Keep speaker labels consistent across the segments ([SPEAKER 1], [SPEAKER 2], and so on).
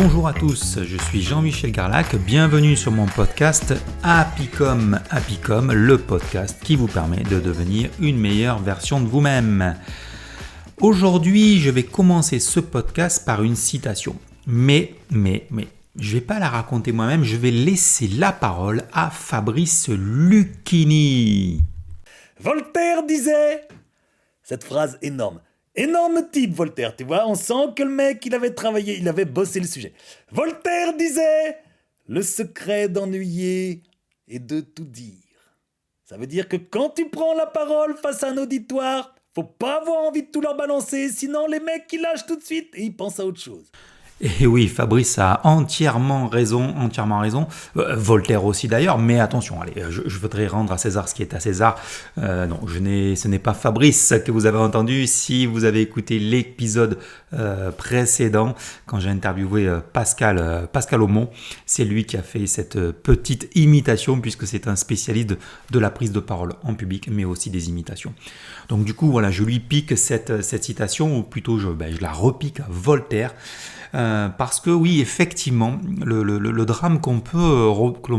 [SPEAKER 1] Bonjour à tous, je suis Jean-Michel Garlac, bienvenue sur mon podcast Happycom, le podcast qui vous permet de devenir une meilleure version de vous-même. Aujourd'hui, je vais commencer ce podcast par une citation, mais, je vais pas la raconter moi-même, je vais laisser la parole à Fabrice Lucchini.
[SPEAKER 2] Voltaire disait, cette phrase énorme type Voltaire, tu vois, on sent que le mec, il avait travaillé, il avait bossé le sujet. Voltaire disait, le secret d'ennuyer est de tout dire. Ça veut dire que quand tu prends la parole face à un auditoire, faut pas avoir envie de tout leur balancer, sinon les mecs, ils lâchent tout de suite et ils pensent à autre chose.
[SPEAKER 1] Et oui, Fabrice a entièrement raison. Voltaire aussi d'ailleurs, mais attention, allez, je voudrais rendre à César ce qui est à César. Ce n'est pas Fabrice que vous avez entendu. Si vous avez écouté l'épisode précédent, quand j'ai interviewé Pascal Aumont, c'est lui qui a fait cette petite imitation, puisque c'est un spécialiste de la prise de parole en public, mais aussi des imitations. Donc du coup, voilà, je lui pique cette citation, ou plutôt je la repique à Voltaire. Parce que oui, effectivement, le drame que l'on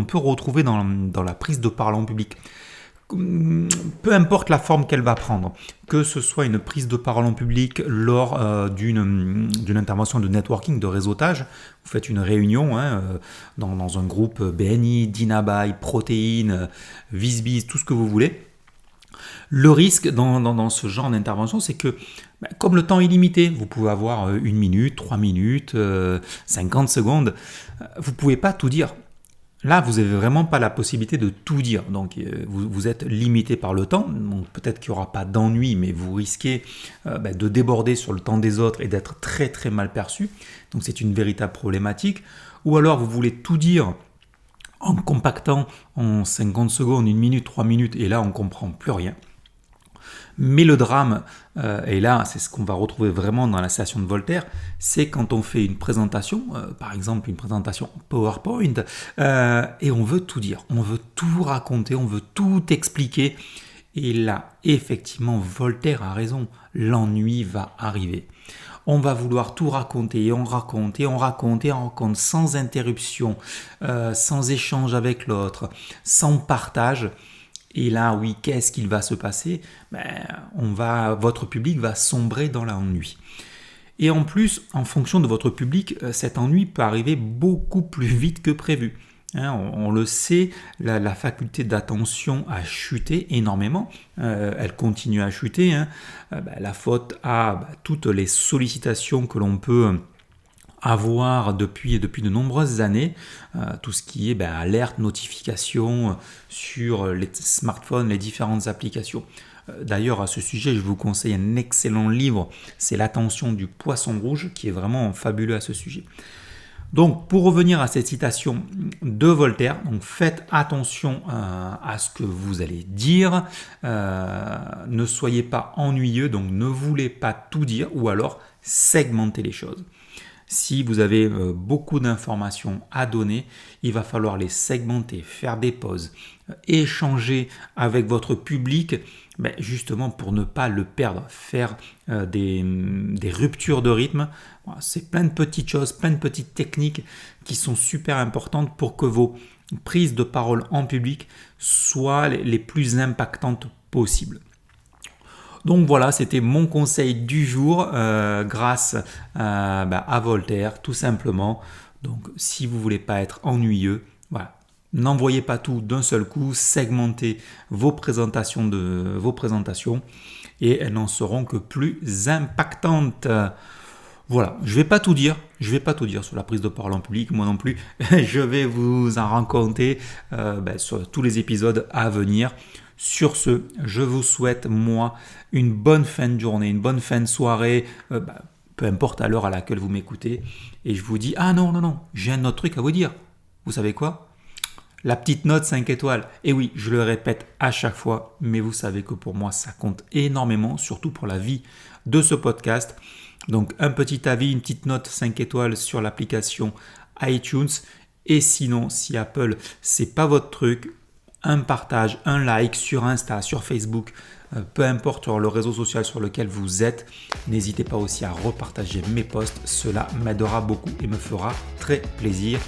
[SPEAKER 1] peut retrouver dans la prise de parole en public, peu importe la forme qu'elle va prendre, que ce soit une prise de parole en public lors d'une intervention de networking, de réseautage, vous faites une réunion dans un groupe BNI, Dinabuy, Protéines, Visbiz, tout ce que vous voulez. Le risque dans ce genre d'intervention, c'est que comme le temps est limité, vous pouvez avoir 1 minute, 3 minutes, 50 secondes, vous ne pouvez pas tout dire. Là, vous n'avez vraiment pas la possibilité de tout dire. Donc, vous êtes limité par le temps. Donc, peut-être qu'il n'y aura pas d'ennui, mais vous risquez de déborder sur le temps des autres et d'être très, très mal perçu. Donc, c'est une véritable problématique. Ou alors, vous voulez tout dire en compactant en 50 secondes, 1 minute, 3 minutes, et là, on ne comprend plus rien. Mais le drame, et là c'est ce qu'on va retrouver vraiment dans la citation de Voltaire, c'est quand on fait une présentation, par exemple une présentation PowerPoint, et on veut tout dire, on veut tout raconter, on veut tout expliquer. Et là, effectivement, Voltaire a raison, l'ennui va arriver. On va vouloir tout raconter, et on raconte sans interruption, sans échange avec l'autre, sans partage. Et là, oui, qu'est-ce qu'il va se passer ? Votre public va sombrer dans l'ennui. Et en plus, en fonction de votre public, cet ennui peut arriver beaucoup plus vite que prévu. On le sait, la faculté d'attention a chuté énormément. Elle continue à chuter. La faute à toutes les sollicitations que l'on peut avoir depuis de nombreuses années, tout ce qui est alerte, notification sur les smartphones, les différentes applications. D'ailleurs, à ce sujet, je vous conseille un excellent livre, c'est L'attention du poisson rouge, qui est vraiment fabuleux à ce sujet. Donc, pour revenir à cette citation de Voltaire, donc faites attention à ce que vous allez dire, ne soyez pas ennuyeux, donc ne voulez pas tout dire, ou alors segmentez les choses. Si vous avez beaucoup d'informations à donner, il va falloir les segmenter, faire des pauses, échanger avec votre public, justement pour ne pas le perdre, faire des ruptures de rythme. C'est plein de petites choses, plein de petites techniques qui sont super importantes pour que vos prises de parole en public soient les plus impactantes possibles. Donc voilà, c'était mon conseil du jour grâce à Voltaire, tout simplement. Donc si vous ne voulez pas être ennuyeux, voilà, n'envoyez pas tout d'un seul coup, segmentez vos présentations et elles n'en seront que plus impactantes. Voilà, je vais pas tout dire sur la prise de parole en public, moi non plus. Je vais vous en raconter sur tous les épisodes à venir. Sur ce, je vous souhaite, moi, une bonne fin de journée, une bonne fin de soirée, peu importe à l'heure à laquelle vous m'écoutez. Et je vous dis, non, j'ai un autre truc à vous dire. Vous savez quoi ? La petite note 5 étoiles. Et oui, je le répète à chaque fois, mais vous savez que pour moi, ça compte énormément, surtout pour la vie de ce podcast. Donc, un petit avis, une petite note 5 étoiles sur l'application iTunes. Et sinon, si Apple, c'est pas votre truc, un partage, un like sur Insta, sur Facebook, peu importe le réseau social sur lequel vous êtes. N'hésitez pas aussi à repartager mes posts, cela m'aidera beaucoup et me fera très plaisir.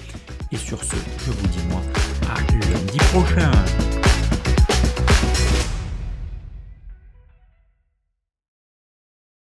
[SPEAKER 1] Et sur ce, je vous dis moi à lundi prochain.